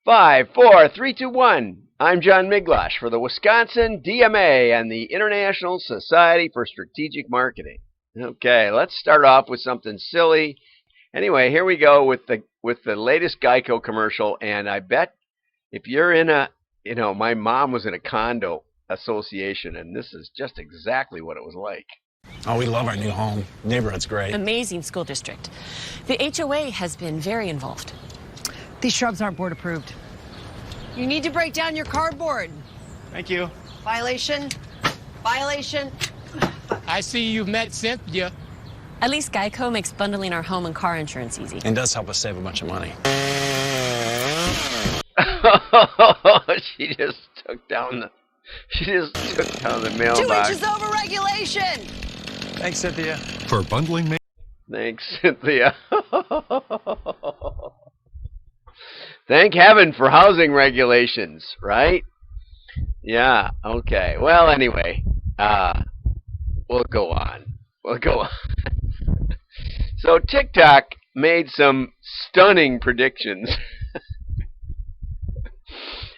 Five, four, three, two, one. I'm John Miglash for the Wisconsin DMA and the International Society for Strategic Marketing. Okay, let's start off with something silly. Anyway, here we go with the latest Geico commercial, and I bet if you're in my mom was in a condo association, and this is just exactly what it was like. Oh, we love our new home. Neighborhood's great. Amazing school district. The HOA has been very involved. These shrubs aren't board approved. You need to break down your cardboard. Thank you. Violation. Violation. I see you've met Cynthia. At least Geico makes bundling our home and car insurance easy. And does help us save a bunch of money. She just took down the mailbox. 2 inches over regulation. Thanks, Cynthia. For bundling. Thanks, Cynthia. Thank heaven for housing regulations, right? Yeah, okay. Well, anyway, we'll go on. So TikTok made some stunning predictions.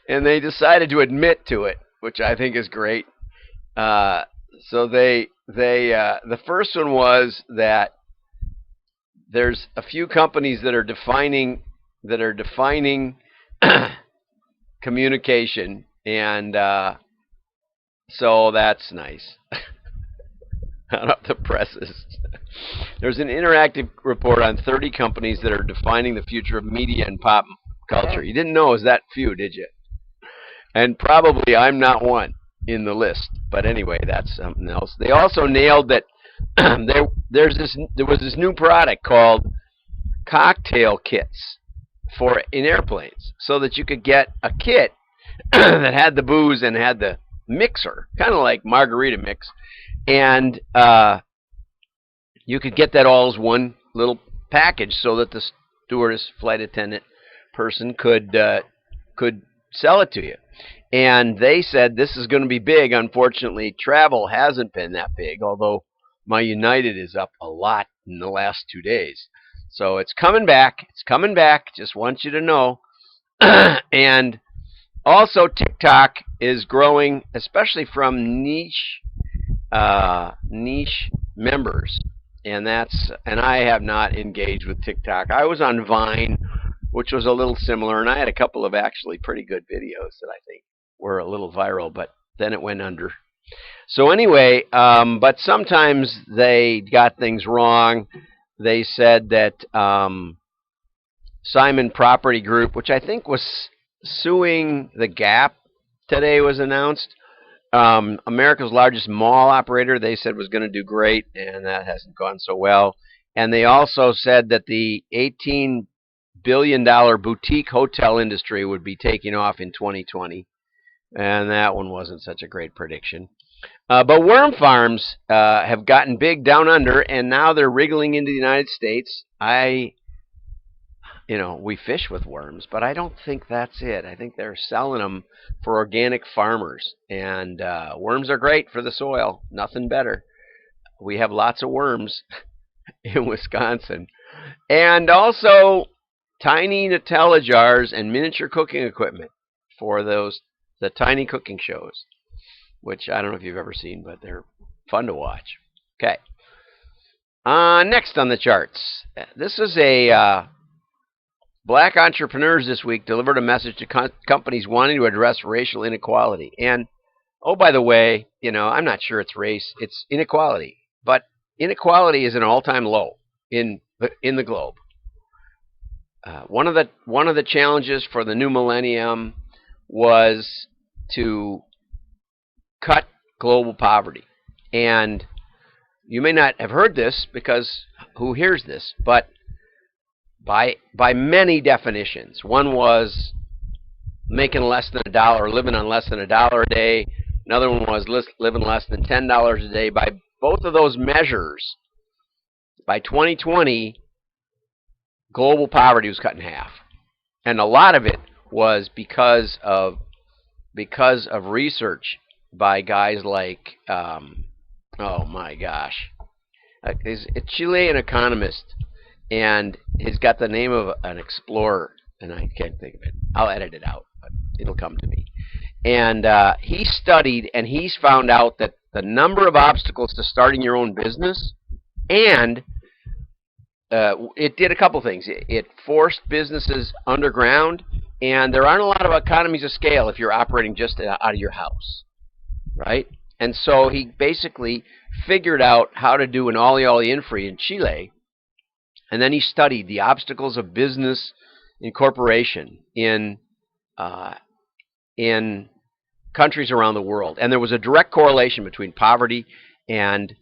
And they decided to admit to it, which I think is great. So the first one was that there's a few companies that are defining communication, and so that's nice. Not the presses. There's an interactive report on 30 companies that are defining the future of media and pop culture. You didn't know it was that few, did you? And probably I'm not one in the list. But anyway, that's something else. They also nailed that there was this new product called cocktail kits in airplanes, so that you could get a kit that had the booze and had the mixer, kind of like margarita mix, and you could get that all as one little package, so that the stewardess, flight attendant person could sell it to you. And they said this is going to be big. Unfortunately, travel hasn't been that big, although my United is up a lot in the last 2 days. So it's coming back. Just want you to know. And also TikTok is growing, especially from niche members. And I have not engaged with TikTok. I was on Vine, which was a little similar, and I had a couple of actually pretty good videos that I think were a little viral, but then it went under. So anyway, but sometimes they got things wrong. They said that Simon Property Group, which I think was suing the Gap today, was announced. America's largest mall operator, they said, was going to do great, and that hasn't gone so well. And they also said that the $18 billion boutique hotel industry would be taking off in 2020, and that one wasn't such a great prediction. But worm farms have gotten big down under, and now they're wriggling into the United States. We fish with worms, but I don't think that's it. I think they're selling them for organic farmers, and worms are great for the soil. Nothing better. We have lots of worms in Wisconsin. And also tiny Nutella jars and miniature cooking equipment for the tiny cooking shows, which I don't know if you've ever seen, but they're fun to watch. Okay. Next on the charts, this is a black entrepreneurs this week delivered a message to companies wanting to address racial inequality. And, oh, by the way, I'm not sure it's race, it's inequality. But inequality is an all-time low in the globe. One of the challenges for the new millennium was to cut global poverty. And you may not have heard this, because who hears this? But by many definitions, one was making less than $1, living on less than $1 a day. Another one was living less than $10 a day. By both of those measures, by 2020, global poverty was cut in half. And a lot of it was because of research by guys like, oh my gosh, he's a Chilean economist, and he's got the name of an explorer. and I can't think of it. I'll edit it out, but it'll come to me. And he studied, and he's found out that the number of obstacles to starting your own business, and it did a couple things. It forced businesses underground, and there aren't a lot of economies of scale if you're operating just out of your house, right? And so he basically figured out how to do an ollie in-free in Chile, and then he studied the obstacles of business incorporation in countries around the world. And there was a direct correlation between poverty and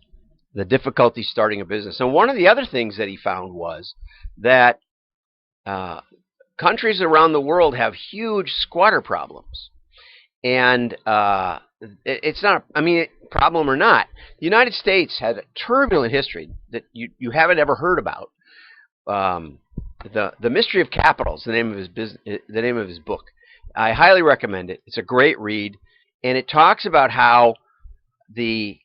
the difficulty starting a business. And one of the other things that he found was that countries around the world have huge squatter problems. And it's not, I mean, problem or not, the United States had a turbulent history that you haven't ever heard about. The Mystery of Capital is the name of his book. I highly recommend it. It's a great read, and it talks about how the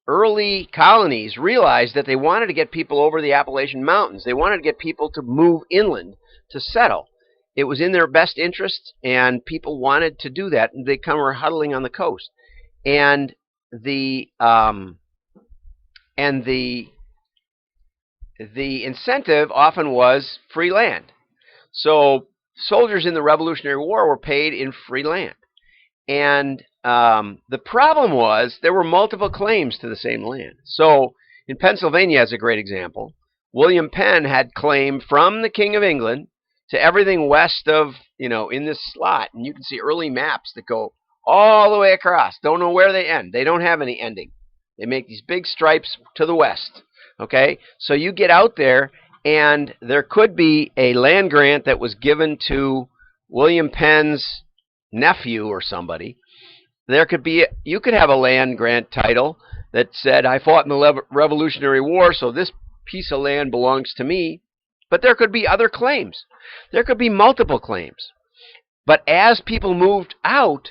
early colonies realized that they wanted to get people over the Appalachian Mountains. They wanted to get people to move inland to settle. It was in their best interest, and people wanted to do that, and they were huddling on the coast. And the incentive often was free land. So soldiers in the Revolutionary War were paid in free land. And the problem was there were multiple claims to the same land. So in Pennsylvania, as a great example, William Penn had claim from the King of England to everything west of, in this slot. And you can see early maps that go all the way across. Don't know where they end. They don't have any ending. They make these big stripes to the west. Okay? So you get out there, and there could be a land grant that was given to William Penn's nephew or somebody. You could have a land grant title that said, I fought in the Revolutionary War, so this piece of land belongs to me. But there could be other claims. There could be multiple claims. But as people moved out,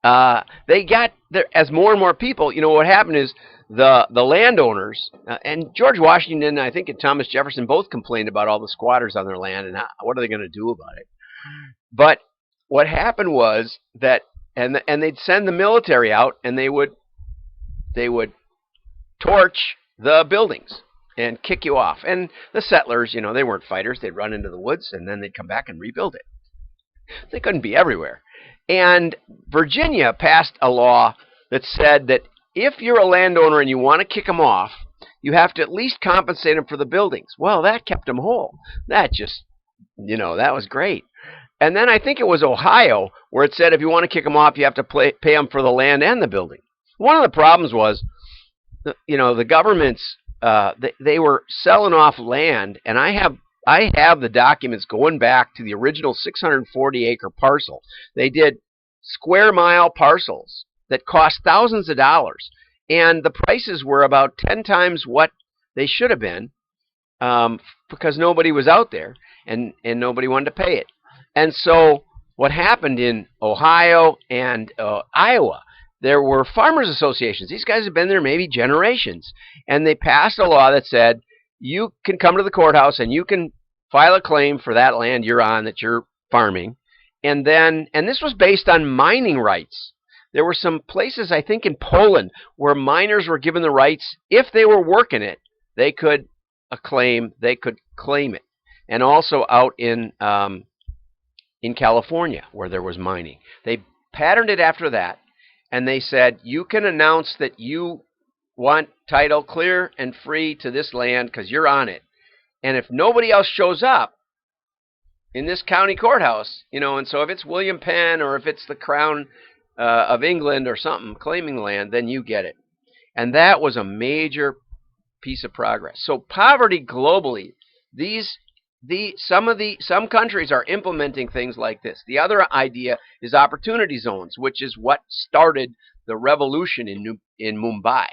they got there, as more and more people, what happened is the landowners, and George Washington, I think, and Thomas Jefferson both complained about all the squatters on their land and what are they going to do about it. But what happened was that, and they'd send the military out, and they would torch the buildings and kick you off. And the settlers, they weren't fighters. They'd run into the woods, and then they'd come back and rebuild it. They couldn't be everywhere. And Virginia passed a law that said that if you're a landowner and you want to kick them off, you have to at least compensate them for the buildings. Well, that kept them whole. That just, that was great. And then I think it was Ohio where it said if you want to kick them off, you have to pay them for the land and the building. One of the problems was, the governments, they were selling off land, and I have the documents going back to the original 640-acre parcel. They did square mile parcels that cost thousands of dollars, and the prices were about 10 times what they should have been, because nobody was out there, and nobody wanted to pay it. And so what happened in Ohio and Iowa, there were farmers associations. These guys have been there maybe generations, and they passed a law that said you can come to the courthouse and you can file a claim for that land you're on that you're farming. And this was based on mining rights. There were some places, I think in Poland, where miners were given the rights, if they were working it, they could claim it. And also out in California, where there was mining. They patterned it after that, and they said, you can announce that you want title clear and free to this land because you're on it. And if nobody else shows up in this county courthouse, and so if it's William Penn or if it's the Crown of England or something claiming the land, then you get it. And that was a major piece of progress. So poverty globally, some countries are implementing things like this. The other idea is opportunity zones, which is what started the revolution in Mumbai.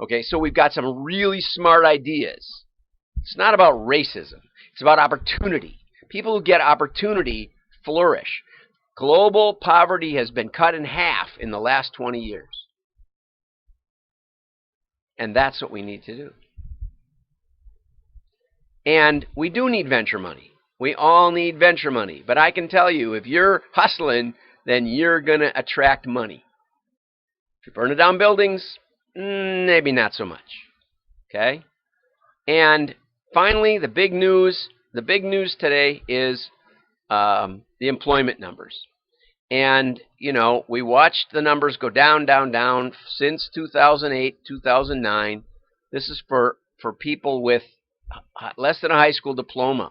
Okay, so we've got some really smart ideas. It's not about racism. It's about opportunity. People who get opportunity flourish. Global poverty has been cut in half in the last 20 years. And that's what we need to do. And we do need venture money. We all need venture money. But I can tell you, if you're hustling, then you're going to attract money. If you're burning down buildings, maybe not so much. Okay? And finally, the big news today is the employment numbers. And, you know, we watched the numbers go down, down, down since 2008, 2009. This is for people with less than a high school diploma.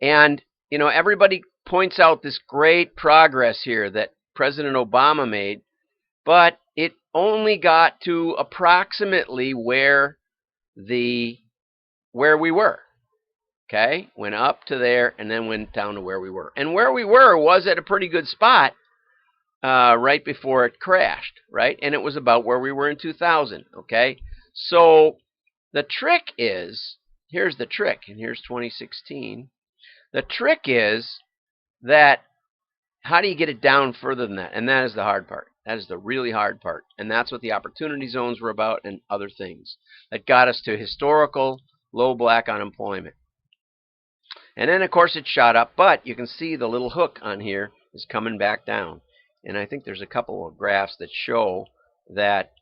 And, you know, everybody points out this great progress here that President Obama made, but it only got to approximately where we were. Okay? Went up to there and then went down to where we were. And where we were was at a pretty good spot right before it crashed, right? And it was about where we were in 2000, okay? So the trick is, here's the trick, and here's 2016. The trick is that how do you get it down further than that? And that is the hard part. That is the really hard part. And that's what the opportunity zones were about and other things that got us to historical low black unemployment. And then, of course, it shot up, but you can see the little hook on here is coming back down. And I think there's a couple of graphs that show that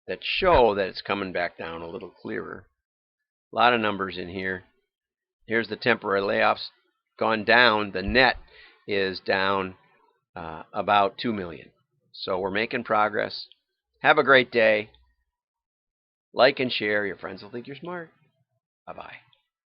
it's coming back down a little clearer. A lot of numbers in here. Here's the temporary layoffs gone down. The net is down about 2 million. So we're making progress. Have a great day. Like and share. Your friends will think you're smart. Bye-bye.